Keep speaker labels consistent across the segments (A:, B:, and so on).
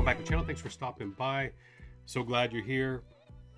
A: back to the channel. Thanks for stopping by. So glad you're here.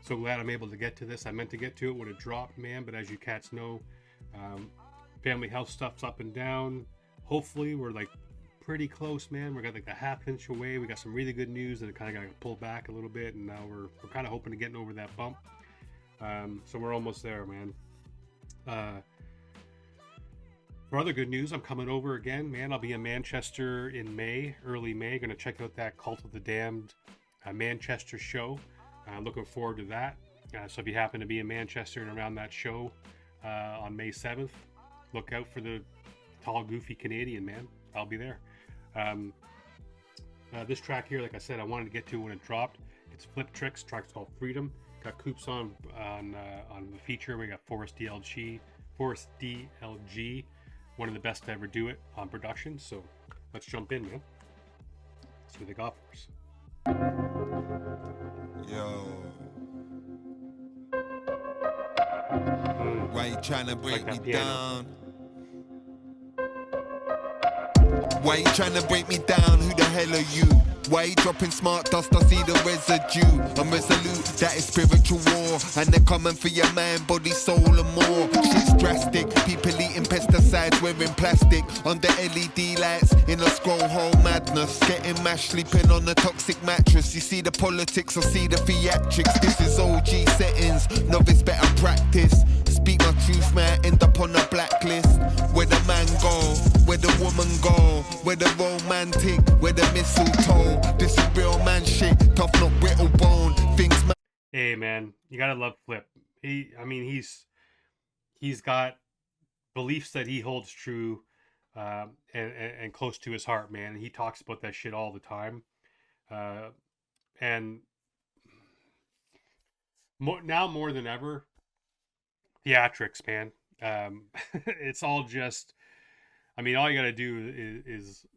A: So glad I'm able to get to this. I meant to get to it when it dropped, man, but as you cats know, family health stuff's up and down. Hopefully we're like pretty close, man. We got like the half-inch away. We got some really good news, and it kind of got pulled back a little bit, and now we're kind of hoping to getting over that bump. So we're almost there, man. For other good news, I'm coming over again, man. I'll be in Manchester in May, early May. Going to check out that Cult of the Damned Manchester show. Looking forward to that. So if you happen to be in Manchester and around that show on May 7th, look out for the tall, goofy Canadian, man. I'll be there. This track here, like I said, I wanted to get to when it dropped. It's Fliptrix. Track's called Freedom. Got Coops on the feature. We got Forest DLG. One of the best to ever do it on production. So let's jump in, man. See what they got for us.
B: Yo. Why you trying to break me down? Why you trying to break me down? Who the hell are you? Why you dropping smart dust? I see the residue. I'm resolute, that is spiritual war. And they're coming for your mind, body, soul and more. Shit's drastic, people eating pesticides, wearing plastic. Under LED lights, in a scroll hole madness. Getting mashed, sleeping on a toxic mattress. You see the politics, I see the theatrics. This is OG settings, novice better practice. Speak my truth, man, end up on a blacklist. Where the man go, where the woman go, where the romantic, where the mistletoe. This is real man shit, tough not brittle bone. Things man.
A: Hey man, you gotta love Flip. He's got beliefs that he holds true and close to his heart, man. He talks about that shit all the time. And now more than ever, theatrics, man. It's all just, I mean, all you gotta do is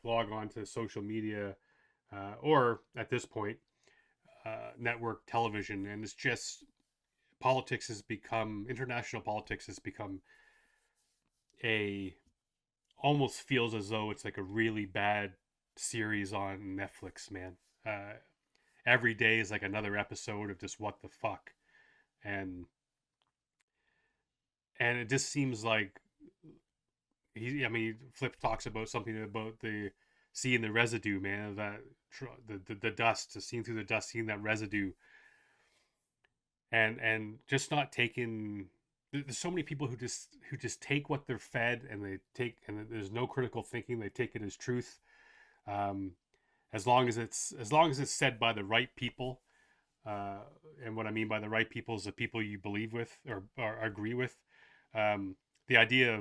A: log on to social media or at this point network television, and it's just international politics has become almost feels as though it's like a really bad series on Netflix, man. Every day is like another episode of just what the fuck, and it just seems like Flip talks about something about seeing the residue, man, that the dust, seeing through the dust, seeing that residue, and just not taking. There's so many people who just take what they're fed, and there's no critical thinking. They take it as truth, as long as it's said by the right people, and what I mean by the right people is the people you believe with or agree with. The idea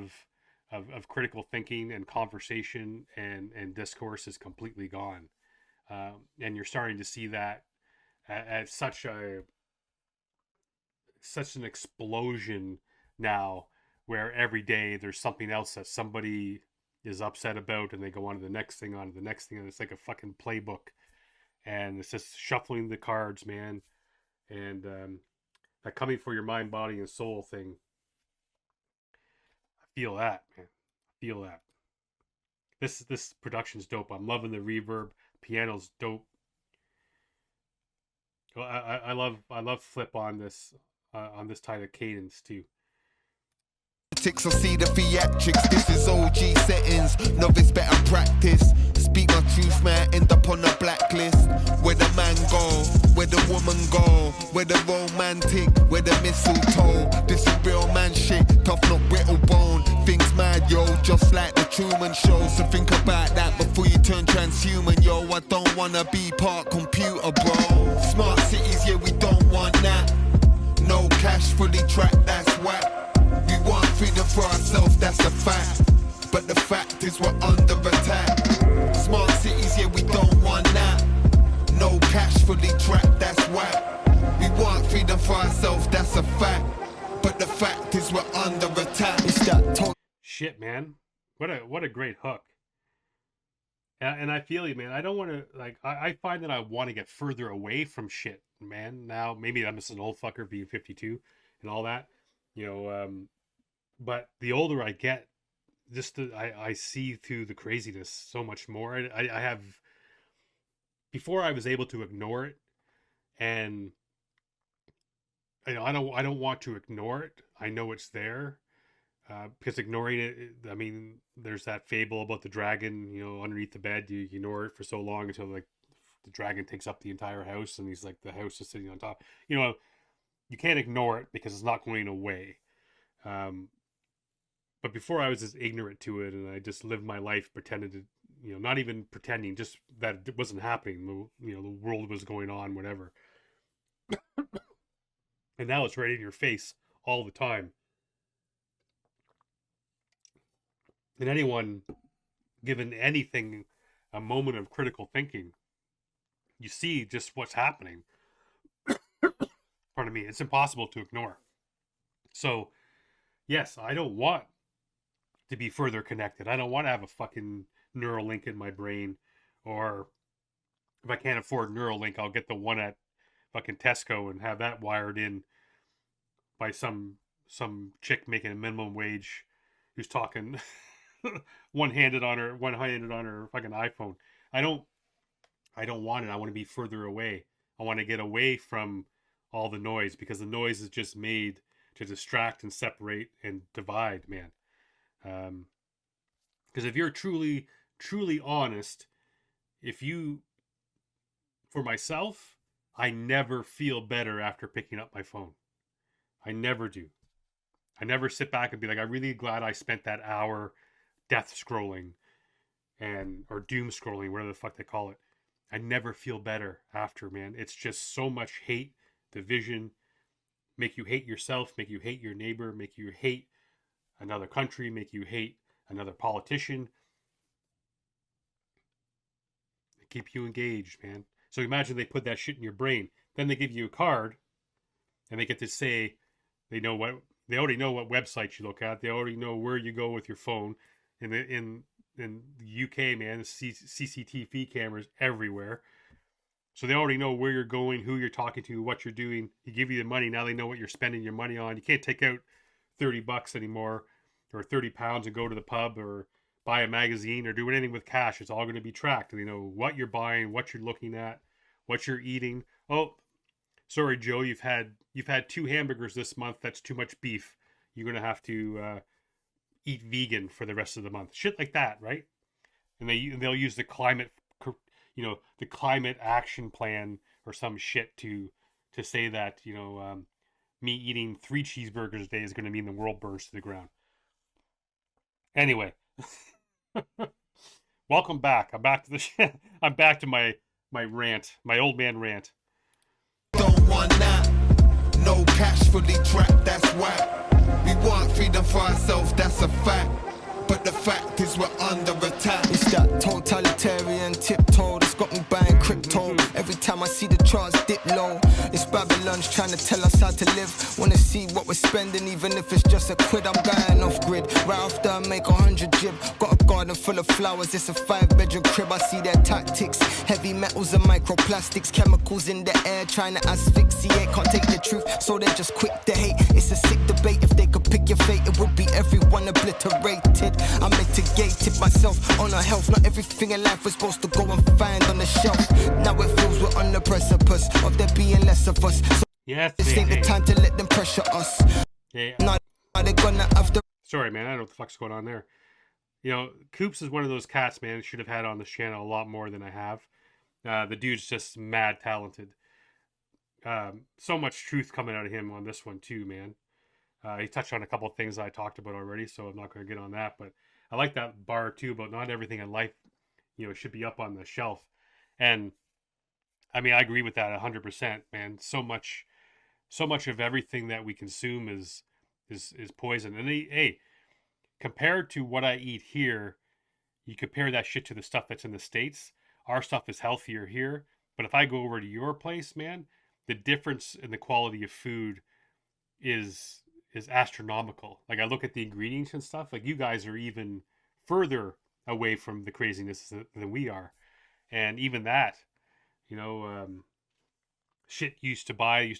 A: of critical thinking and conversation and discourse is completely gone, and you're starting to see that at such an explosion now, where every day there's something else that somebody is upset about, and they go on to the next thing, and it's like a fucking playbook, and it's just shuffling the cards, man. And that coming for your mind, body, and soul thing. Feel that, man. Feel that. This production's dope. I'm loving the reverb. Piano's dope. Well, I love Flip on this type of cadence too.
B: I see the theatrics, this is OG settings, novice better practice. Speak my truth, man, end up on a blacklist. Where the man go, where the woman go, where the romantic, where the mistletoe. This is real man shit, tough not brittle bone. Things mad, yo, just like the Truman Show. So think about that before you turn transhuman, yo. I don't wanna be part computer, bro. Smart cities, yeah, we don't want that. No cash, fully tracked, that's whack. We want freedom for ourselves, that's a fact. But the fact is we're under attack. Smart cities, yeah, we don't want that. No cash, fully tracked, that's whack. We want freedom for ourselves, that's a fact. But the fact is we're under attack. It's that
A: shit, man. What a great hook. And I feel you, man. I don't want to, like, I find that I want to get further away from shit, man. Now, maybe I'm just an old fucker being 52 and all that, you know, but the older I get, I see through the craziness so much more. I have before I was able to ignore it, and I don't want to ignore it. I know it's there, because ignoring it, I mean, there's that fable about the dragon, underneath the bed. You ignore it for so long until like the dragon takes up the entire house, and he's like, the house is sitting on top. You can't ignore it because it's not going away. But before I was just ignorant to it, and I just lived my life pretending to, not even pretending, just that it wasn't happening. The world was going on, whatever. And now it's right in your face all the time. And anyone given anything a moment of critical thinking, you see just what's happening. Pardon me. It's impossible to ignore. So, yes, I don't want to be further connected. I don't want to have a fucking Neuralink in my brain, or if I can't afford Neuralink, I'll get the one at fucking Tesco and have that wired in by some chick making a minimum wage who's talking one-handed on her fucking iPhone. I don't want it. I want to be further away. I want to get away from all the noise, because the noise is just made to distract and separate and divide, man. Because if you're truly honest, for myself, I never feel better after picking up my phone. I never do. I never sit back and be like, I'm really glad I spent that hour death scrolling or doom scrolling, whatever the fuck they call it. I never feel better after, man. It's just so much hate, division, make you hate yourself, make you hate your neighbor, make you hate another country, make you hate another politician. They keep you engaged, man. So imagine they put that shit in your brain. Then they give you a card, and they get to say they already know what websites you look at. They already know where you go with your phone. In the UK, man, the CCTV cameras everywhere. So they already know where you're going, who you're talking to, what you're doing. You give you the money, now they know what you're spending your money on. You can't take out $30 anymore, or 30 pounds, and go to the pub or buy a magazine or do anything with cash. It's all going to be tracked. And they know what you're buying, what you're looking at, what you're eating. Oh, sorry, Joe, you've had 2 hamburgers this month. That's too much beef. You're going to have to eat vegan for the rest of the month. Shit like that, right? And they'll use the climate action plan or some shit to say that, me eating 3 cheeseburgers a day is going to mean the world burns to the ground. Anyway, welcome back. I'm back to my rant, my old man rant.
B: Don't want that. No cash fully trapped, that's why. We want freedom for ourselves, that's a fact. But the fact is we're under attack.
C: It's that totalitarian tiptoe that's got me buying crypto. Every time I see the charts dip low, it's Babylon's trying to tell us how to live. Wanna see what we're spending, even if it's just a quid. I'm going off grid, right after I make 100 jib. Got a garden full of flowers, it's a 5-bedroom crib. I see their tactics, heavy metals and microplastics, chemicals in the air trying to asphyxiate. Can't take the truth, so they're just quick to hate. It's a sick debate, if they could pick your fate, it would be everyone obliterated. I mitigated myself on our health. Not everything in life we're supposed to go and find on the shelf. Now it feels we're on the precipice of there being less of us. So
A: yes,
C: this ain't the time to let them pressure us.
A: Yeah.
C: Now they're gonna have to.
A: Sorry, man. I don't know what the fuck's going on there. Coops is one of those cats, man. Should have had on this channel a lot more than I have. The dude's just mad talented. So much truth coming out of him on this one too, man. He touched on a couple of things I talked about already, so I'm not going to get on that. But I like that bar too about not everything in life, should be up on the shelf. And I mean, I agree with that 100%, man. So much of everything that we consume is poison. And hey, compared to what I eat here, you compare that shit to the stuff that's in the States. Our stuff is healthier here. But if I go over to your place, man, the difference in the quality of food is astronomical. Like, I look at the ingredients and stuff, like, you guys are even further away from the craziness than we are. And even that, shit used to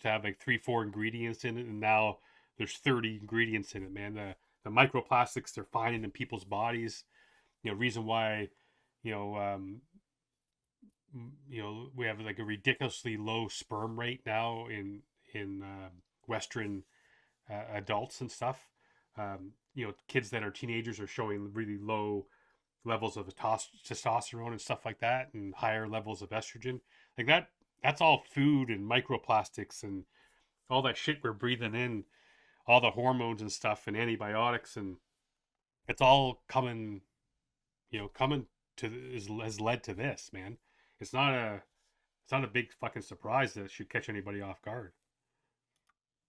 A: have like 3-4 ingredients in it, and now there's 30 ingredients in it, man. The microplastics they're finding in people's bodies, reason why we have like a ridiculously low sperm rate now in Western adults and stuff. Kids that are teenagers are showing really low levels of testosterone and stuff like that, and higher levels of estrogen. Like that's all food and microplastics and all that shit we're breathing in, all the hormones and stuff and antibiotics, and it's all coming to has led to this, man. It's not a big fucking surprise that it should catch anybody off guard.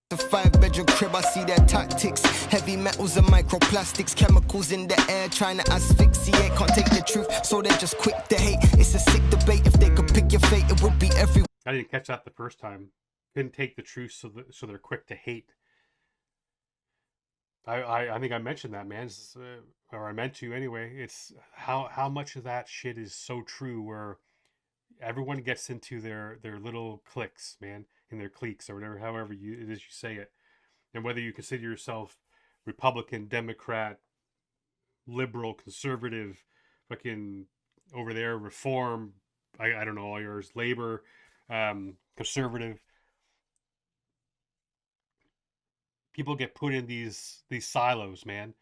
C: The 5-bedroom crib, I see their tactics. Heavy metals and microplastics, chemicals in the air trying to asphyxiate. Can't take the truth, so they're just quick to hate. It's a sick debate. If they could pick your fate, it would be every.
A: I didn't catch that the first time. Couldn't take the truth, so they're quick to hate. I think I mentioned that, man, or I meant to anyway. It's how much of that shit is so true, where everyone gets into their little cliques, man, in their cliques or whatever, however it is you say it, and whether you consider yourself Republican, Democrat, liberal, conservative, fucking over there, reform, I don't know, all yours, labor, conservative. People get put in these silos, man,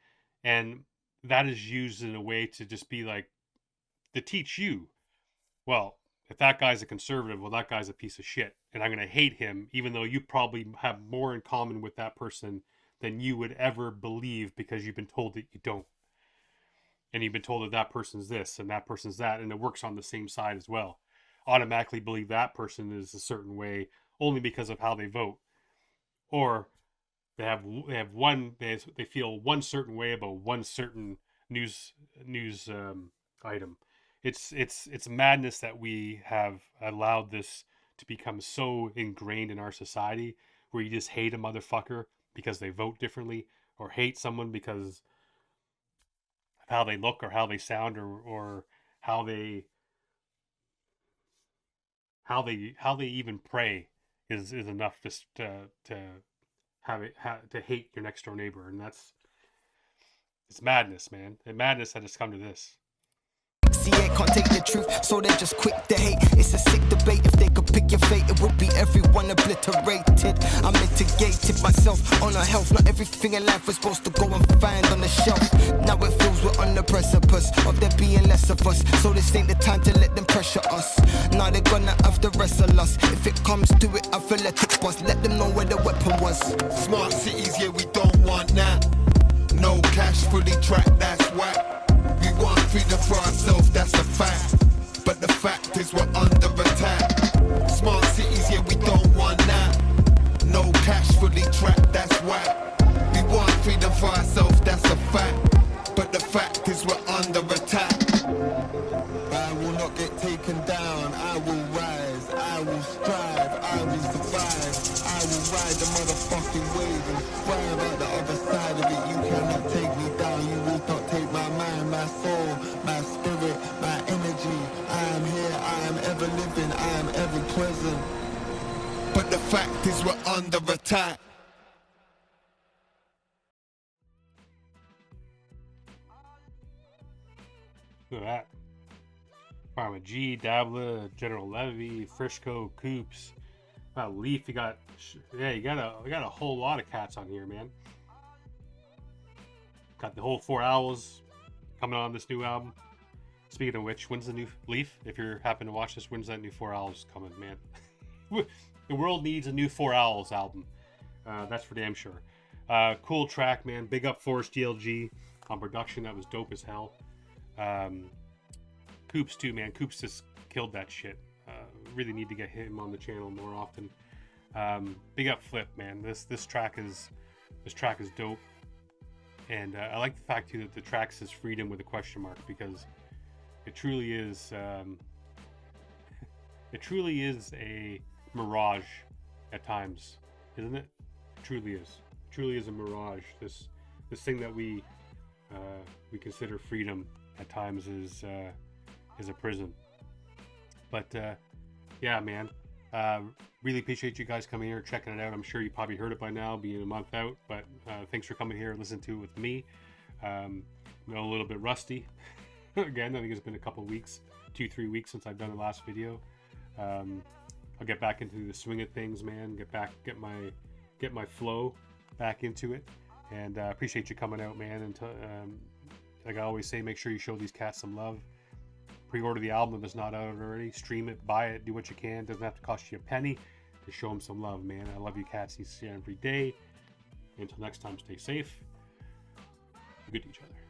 A: and that is used in a way to just be like, to teach you, well, if that guy's a conservative, well, that guy's a piece of shit, and I'm going to hate him, even though you probably have more in common with that person than you would ever believe, because you've been told that you don't. And you've been told that that person's this and that person's that, and it works on the same side as well. Automatically believe that person is a certain way only because of how they vote. Or they feel one certain way about one certain news item. It's madness that we have allowed this to become so ingrained in our society, where you just hate a motherfucker because they vote differently, or hate someone because of how they look or how they sound, or how they even pray is enough just to hate your next door neighbor. And it's madness, man. And madness that has come to this.
C: Can't take the truth, so they're just quick to hate. It's a sick debate. If they could pick your fate, it would be everyone obliterated. I mitigated myself on our health. Not everything in life was supposed to go and find on the shelf. Now it feels we're on the precipice of there being less of us, so this ain't the time to let them pressure us. Now they're gonna have to wrestle us. If it comes to it, athletic bust, let them know where the weapon was.
B: Smart cities, yeah, we don't want that. No cash, fully tracked, that's whack. We want freedom for ourselves, that's a fact. But the fact is we're under attack. Smart cities, yeah, we don't want that. No cash, fully tracked, that's whack. We want freedom for ourselves, that's a fact. But the fact is we're under attack. I will not get taken down, I will rise, I will strive, I will survive. I will ride the motherfucking wave and fire out the other side of it. You cannot take me down, you will not take my mind, my soul, my spirit, my energy. I am here, I am ever living, I am ever present. But the fact is we're under attack.
A: Look at that. Pharma G, Dabbler, General Levy, Frisco, Coops. Leaf, you got a whole lot of cats on here, man. Got the whole 4 Owls coming on this new album. Speaking of which, when's the new Leaf? If you're happen to watch this, when's that new 4 Owls coming, man? The world needs a new 4 Owls album. That's for damn sure. Cool track, man. Big up Forest DLG on production. That was dope as hell. Coops too, man. Coops just killed that shit. Really need to get him on the channel more often. Big up Flip, man. This track is dope, and I like the fact too that the track says freedom with a question mark, because it truly is a mirage at times, isn't it? It truly is a mirage. This thing that we consider freedom at times is a prison. But yeah, man, really appreciate you guys coming here, checking it out. I'm sure you probably heard it by now, being a month out, but thanks for coming here and listening to it with me. I'm a little bit rusty. Again, I think it's been a couple weeks 2-3 weeks since I've done the last video. I'll get back into the swing of things, man. Get my flow back into it, and appreciate you coming out, man. And like I always say, make sure you show these cats some love. Pre-order the album if it's not out already. Stream it, buy it, do what you can. Doesn't have to cost you a penny to show them some love, man. I love you cats. You see you every day. Until next time, stay safe. Be good to each other.